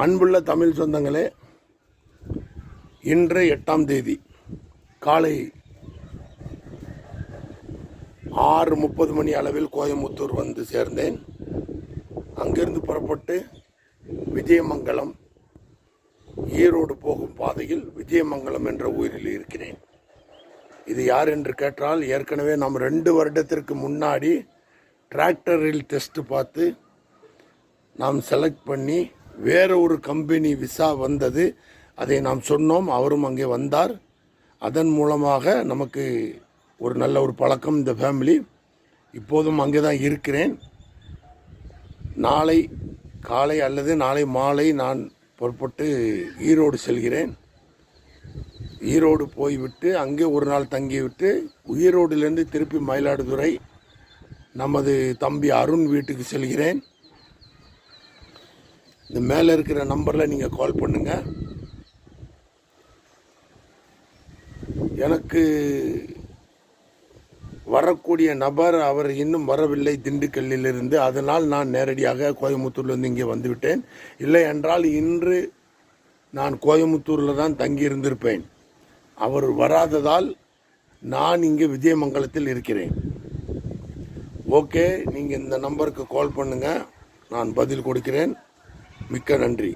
அன்புள்ள தமிழ் சொந்தங்களே, இன்று 8ஆம் தேதி காலை 6:30 மணி அளவில் கோயம்புத்தூர் வந்து சேர்ந்தேன். அங்கிருந்து புறப்பட்டு விஜயமங்கலம், ஈரோடு போகும் பாதையில் விஜயமங்கலம் என்ற ஊரில் இருக்கிறேன். இது யார் என்று கேட்டால், ஏற்கனவே நாம் 2 வருடத்திற்கு முன்னாடி டிராக்டரில் டெஸ்ட் பார்த்து நாம் செலக்ட் பண்ணி வேறு ஒரு கம்பெனி விசா வந்தது. அதை நாம் சொன்னோம், அவரும் அங்கே வந்தார். அதன் மூலமாக நமக்கு ஒரு நல்ல ஒரு பழக்கம் இந்த ஃபேமிலி. இப்போதும் அங்கே தான் இருக்கிறேன். நாளை காலை அல்லது நாளை மாலை நான் புறப்பட்டு ஈரோடு செல்கிறேன். ஈரோடு போய்விட்டு அங்கே ஒரு நாள் தங்கிவிட்டு ஈரோடிலிருந்து திருப்பி மயிலாடுதுறை நமது தம்பி அருண் வீட்டுக்கு செல்கிறேன். இந்த மேலே இருக்கிற நம்பரில் நீங்கள் கால் பண்ணுங்கள். எனக்கு வரக்கூடிய நபர் அவர் இன்னும் வரவில்லை திண்டுக்கல்லிலிருந்து. அதனால் நான் நேரடியாக கோயம்புத்தூர்லேருந்து இங்கே வந்துவிட்டேன். இல்லை என்றால் இன்று நான் கோயம்புத்தூரில் தான் தங்கியிருந்திருப்பேன். அவர் வராததால் நான் இங்கே விஜயமங்கலத்தில் இருக்கிறேன். ஓகே, நீங்கள் இந்த நம்பருக்கு கால் பண்ணுங்கள், நான் பதில் கொடுக்கிறேன். மிக்க நன்றி.